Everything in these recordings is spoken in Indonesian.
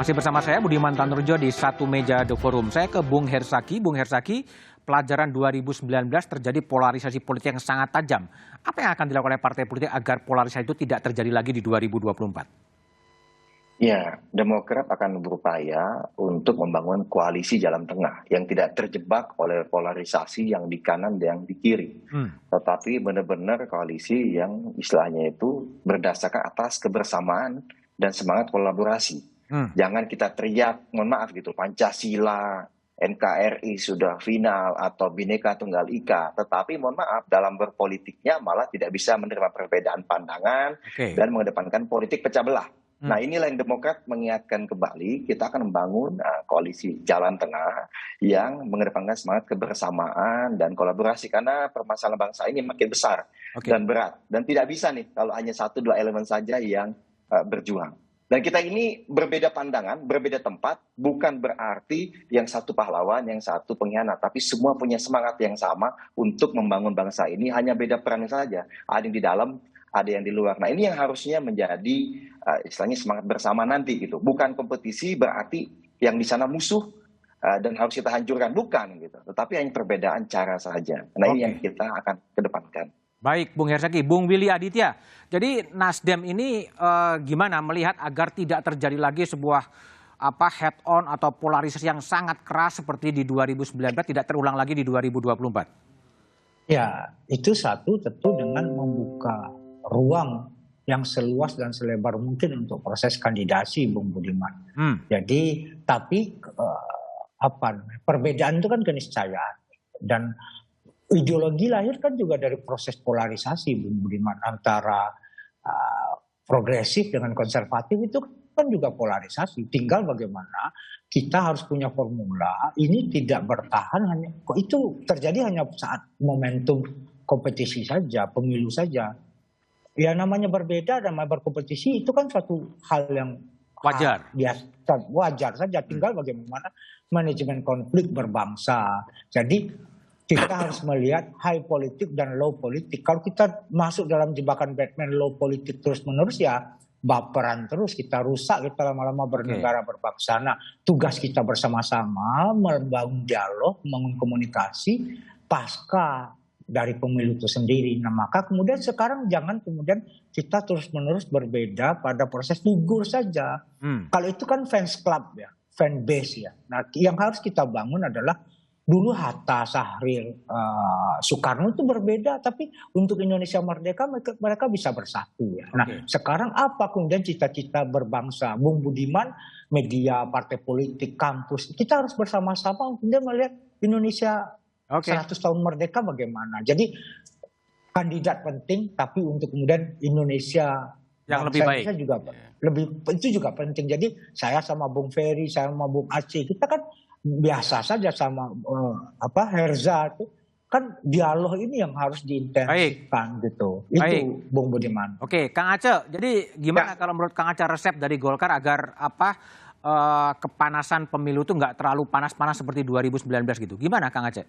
Masih bersama saya Budiman Tanurjo di Satu Meja The Forum. Saya ke Bung Hersaki. Bung Hersaki, pelajaran 2019 terjadi polarisasi politik yang sangat tajam. Apa yang akan dilakukan oleh partai politik agar polarisasi itu tidak terjadi lagi di 2024? Ya, Demokrat akan berupaya untuk membangun koalisi jalan tengah yang tidak terjebak oleh polarisasi yang di kanan dan di kiri. Tetapi benar-benar koalisi yang istilahnya itu berdasarkan atas kebersamaan dan semangat kolaborasi. Jangan kita teriak, mohon maaf gitu, Pancasila, NKRI sudah final atau Bhinneka Tunggal Ika. Tetapi mohon maaf, dalam berpolitiknya malah tidak bisa menerima perbedaan pandangan dan mengedepankan politik pecah belah. Nah, inilah yang Demokrat mengingatkan kembali, kita akan membangun koalisi jalan tengah yang mengedepankan semangat kebersamaan dan kolaborasi. Karena permasalahan bangsa ini makin besar dan berat. Dan tidak bisa nih kalau hanya 1-2 elemen saja yang berjuang. Dan kita ini berbeda pandangan, berbeda tempat, bukan berarti yang satu pahlawan, yang satu pengkhianat. Tapi semua punya semangat yang sama untuk membangun bangsa ini, hanya beda peran saja. Ada yang di dalam, ada yang di luar. Nah, ini yang harusnya menjadi istilahnya semangat bersama nanti gitu. Bukan kompetisi berarti yang di sana musuh dan harus kita hancurkan, bukan gitu. Tetapi hanya perbedaan cara saja. Nah, ini yang kita akan kedepankan. Baik, Bung Hersaki. Bung Willy Aditya, jadi Nasdem ini gimana melihat agar tidak terjadi lagi sebuah head on atau polarisasi yang sangat keras seperti di 2019 tidak terulang lagi di 2024? Ya, itu satu tentu dengan membuka ruang yang seluas dan selebar mungkin untuk proses kandidasi, Bung Budiman. Jadi, tapi perbedaan itu kan keniscayaan dan ideologi lahir kan juga dari proses polarisasi, Bung Budiman, antara progresif dengan konservatif itu kan juga polarisasi. Tinggal bagaimana kita harus punya formula ini tidak bertahan hanya itu terjadi hanya saat momentum kompetisi saja, pemilu saja. Ya namanya berbeda dan berkompetisi itu kan suatu hal yang wajar. Wajar saja. Tinggal bagaimana manajemen konflik berbangsa. Jadi kita harus melihat high politik dan low politik. Kalau kita masuk dalam jebakan Batman low politik terus-menerus ya baperan terus, kita rusak, kita lama-lama bernegara berbangsa. Nah, tugas kita bersama-sama membangun dialog, membangun komunikasi pasca dari pemilu itu sendiri. Nah, maka kemudian sekarang jangan kemudian kita terus-menerus berbeda pada proses figur saja. Kalau itu kan fans club ya, fan base ya. Nah, yang harus kita bangun adalah dulu Hatta, Syahrir, Soekarno itu berbeda, tapi untuk Indonesia merdeka mereka bisa bersatu ya. Nah, sekarang apa kemudian cita-cita berbangsa, Bung Budiman, media, partai politik, kampus, kita harus bersama-sama kemudian melihat Indonesia 100 tahun merdeka bagaimana. Jadi kandidat penting, tapi untuk kemudian Indonesia yang lebih baik juga itu juga penting. Jadi saya sama Bung Ferry, saya sama Bung Aceh, kita kan biasa saja sama Herza itu kan dialog ini yang harus diintensifkan gitu. Itu Bung Budiman. Oke, Kang Aceh. Jadi gimana kalau menurut Kang Aceh resep dari Golkar agar kepanasan pemilu itu nggak terlalu panas-panas seperti 2019 gitu? Gimana Kang Aceh?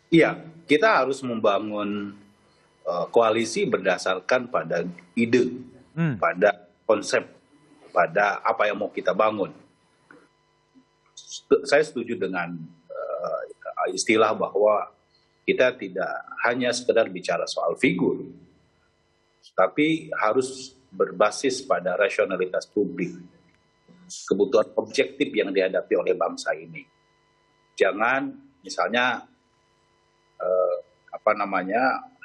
Iya, kita harus membangun koalisi berdasarkan pada ide, pada konsep, pada apa yang mau kita bangun. Saya setuju dengan istilah bahwa kita tidak hanya sekedar bicara soal figur, tapi harus berbasis pada rasionalitas publik, kebutuhan objektif yang dihadapi oleh bangsa ini. Jangan misalnya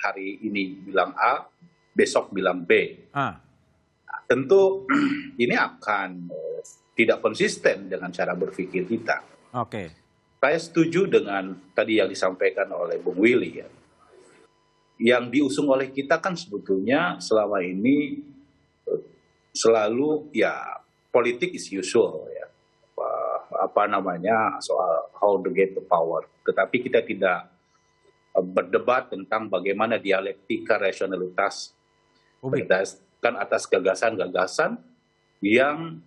hari ini bilang A, besok bilang B. Nah, tentu ini akan tidak konsisten dengan cara berpikir kita. Saya setuju dengan tadi yang disampaikan oleh Bung Willy ya. Yang diusung oleh kita kan sebetulnya selama ini selalu ya politik is usual ya. Soal how to get the power. Tetapi kita tidak berdebat tentang bagaimana dialektika rasionalitas berdasarkan atas gagasan-gagasan yang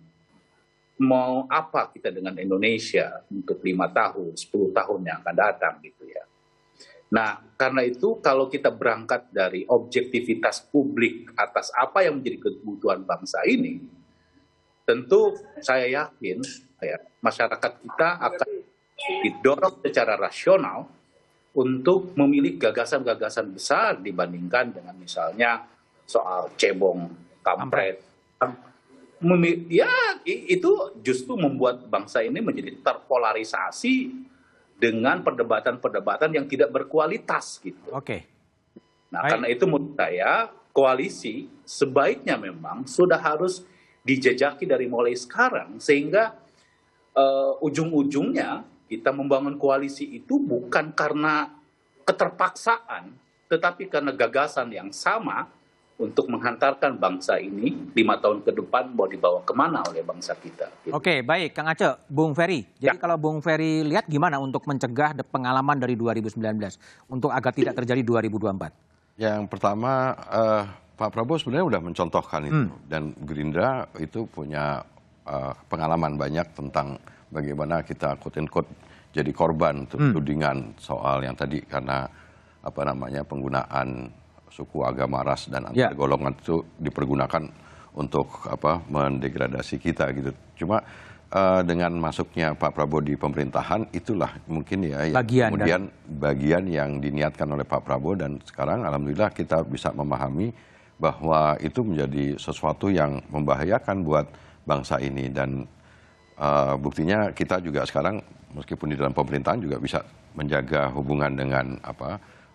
mau apa kita dengan Indonesia untuk 5 tahun, 10 tahun yang akan datang gitu ya. Nah, karena itu kalau kita berangkat dari objektivitas publik atas apa yang menjadi kebutuhan bangsa ini, tentu saya yakin ya, masyarakat kita akan didorong secara rasional untuk memilih gagasan-gagasan besar dibandingkan dengan misalnya soal cebong, kampret. Ya, itu justru membuat bangsa ini menjadi terpolarisasi dengan perdebatan-perdebatan yang tidak berkualitas gitu. Oke. Nah, karena itu menurut saya koalisi sebaiknya memang sudah harus dijejaki dari mulai sekarang sehingga ujung-ujungnya kita membangun koalisi itu bukan karena keterpaksaan, tetapi karena gagasan yang sama untuk menghantarkan bangsa ini 5 tahun ke depan mau dibawa kemana oleh bangsa kita. Gitu. Oke, baik Kang Aceh, Bung Ferry. Jadi kalau Bung Ferry lihat gimana untuk mencegah pengalaman dari 2019 untuk agar tidak terjadi 2024? Yang pertama, Pak Prabowo sebenarnya sudah mencontohkan itu dan Gerindra itu punya pengalaman banyak tentang bagaimana kita quote-unquote jadi korban tudingan soal yang tadi karena penggunaan suku, agama, ras dan antar golongan itu dipergunakan untuk mendegradasi kita gitu. Cuma dengan masuknya Pak Prabowo di pemerintahan itulah mungkin ya bagian yang diniatkan oleh Pak Prabowo dan sekarang alhamdulillah kita bisa memahami bahwa itu menjadi sesuatu yang membahayakan buat bangsa ini dan buktinya kita juga sekarang meskipun di dalam pemerintahan juga bisa menjaga hubungan dengan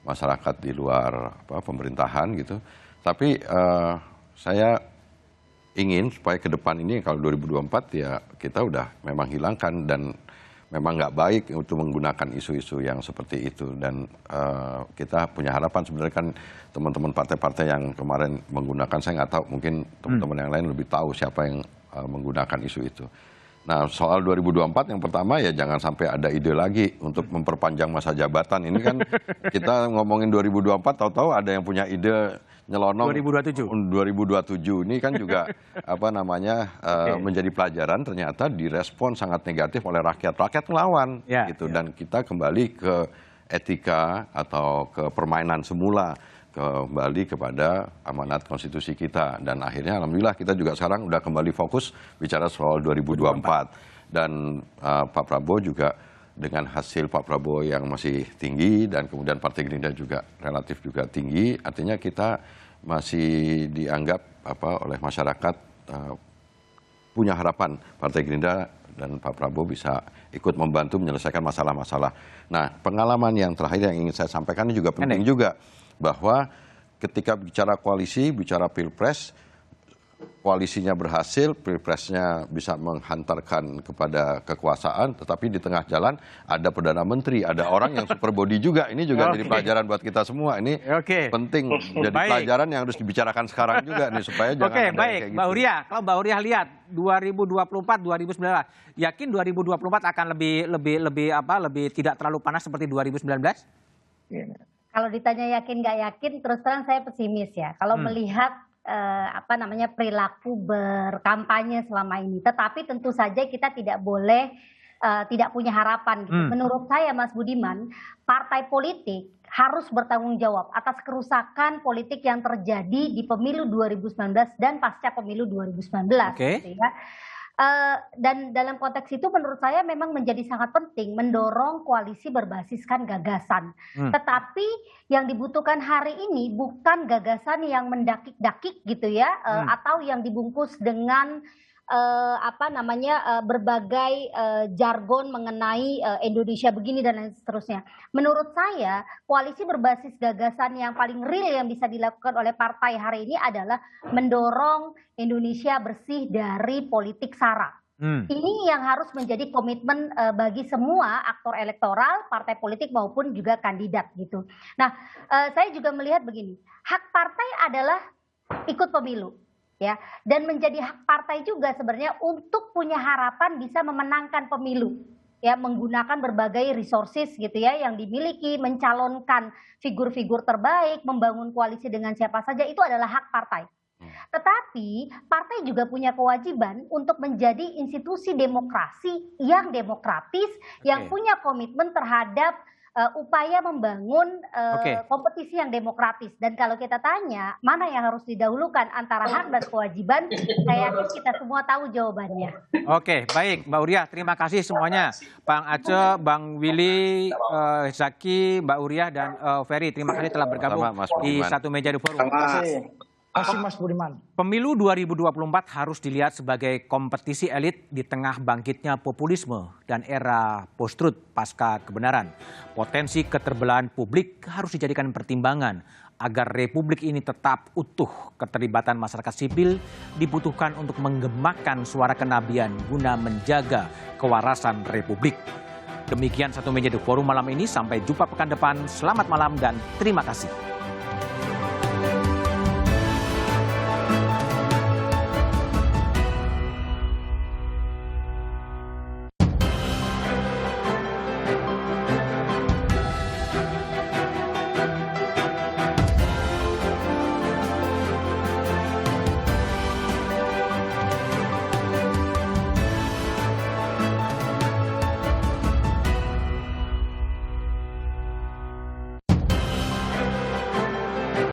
masyarakat di luar pemerintahan gitu. Tapi saya ingin supaya ke depan ini kalau 2024 ya kita udah memang hilangkan dan memang nggak baik untuk menggunakan isu-isu yang seperti itu dan kita punya harapan sebenarnya kan teman-teman partai-partai yang kemarin menggunakan saya nggak tahu mungkin teman-teman yang lain lebih tahu siapa yang menggunakan isu itu. Nah soal 2024 yang pertama ya jangan sampai ada ide lagi untuk memperpanjang masa jabatan. Ini kan kita ngomongin 2024 tahu-tahu ada yang punya ide nyelonong 2027 ini kan juga menjadi pelajaran ternyata direspon sangat negatif oleh rakyat ngelawan gitu dan kita kembali ke etika atau ke permainan semula kembali kepada amanat konstitusi kita dan akhirnya alhamdulillah kita juga sekarang udah kembali fokus bicara soal 2024 dan Pak Prabowo juga dengan hasil Pak Prabowo yang masih tinggi dan kemudian Partai Gerindra juga relatif juga tinggi artinya kita masih dianggap oleh masyarakat punya harapan Partai Gerindra dan Pak Prabowo bisa ikut membantu menyelesaikan masalah-masalah. Nah pengalaman yang terakhir yang ingin saya sampaikan ini juga penting juga bahwa ketika bicara koalisi, bicara pilpres, koalisinya berhasil, pilpresnya bisa menghantarkan kepada kekuasaan, tetapi di tengah jalan ada Perdana Menteri, ada orang yang super body juga. Ini juga jadi pelajaran buat kita semua. Ini penting jadi pelajaran yang harus dibicarakan sekarang juga nih supaya jangan ada baik. Kayak gitu. Mbak Huria, kalau Mbak Huria lihat 2024, 2019, yakin 2024 akan lebih tidak terlalu panas seperti 2019? Kalau ditanya yakin nggak yakin, terus terang saya pesimis ya. Kalau melihat perilaku berkampanye selama ini. Tetapi tentu saja kita tidak boleh tidak punya harapan. Gitu. Menurut saya, Mas Budiman, partai politik harus bertanggung jawab atas kerusakan politik yang terjadi di pemilu 2019 dan pasca pemilu 2019. Gitu ya. Dan dalam konteks itu menurut saya memang menjadi sangat penting mendorong koalisi berbasiskan gagasan. Tetapi yang dibutuhkan hari ini bukan gagasan yang mendakik-dakik gitu ya, atau yang dibungkus dengan berbagai jargon mengenai Indonesia begini dan lain seterusnya. Menurut saya koalisi berbasis gagasan yang paling real yang bisa dilakukan oleh partai hari ini adalah mendorong Indonesia bersih dari politik sara. Ini yang harus menjadi komitmen bagi semua aktor elektoral, partai politik maupun juga kandidat gitu. Nah, saya juga melihat begini, hak partai adalah ikut pemilu. Ya, dan menjadi hak partai juga sebenarnya untuk punya harapan bisa memenangkan pemilu, ya menggunakan berbagai resources gitu ya yang dimiliki, mencalonkan figur-figur terbaik, membangun koalisi dengan siapa saja itu adalah hak partai. Tetapi partai juga punya kewajiban untuk menjadi institusi demokrasi yang demokratis, yang punya komitmen terhadap upaya membangun kompetisi yang demokratis. Dan kalau kita tanya mana yang harus didahulukan antara hak dan kewajiban, saya yakin kita semua tahu jawabannya. Oke, baik Mbak Uriah, terima kasih semuanya. Bang Aceh, Bang Willy, Zaki, Mbak Uriah, dan Ferry, terima kasih telah bergabung di Satu Meja di Forum. Terima kasih Mas Budiman. Pemilu 2024 harus dilihat sebagai kompetisi elit di tengah bangkitnya populisme dan era post-truth pasca kebenaran. Potensi keterbelahan publik harus dijadikan pertimbangan agar republik ini tetap utuh. Keterlibatan masyarakat sipil dibutuhkan untuk menggemakan suara kenabian guna menjaga kewarasan republik. Demikian Satu Meja di Forum malam ini. Sampai jumpa pekan depan. Selamat malam dan terima kasih.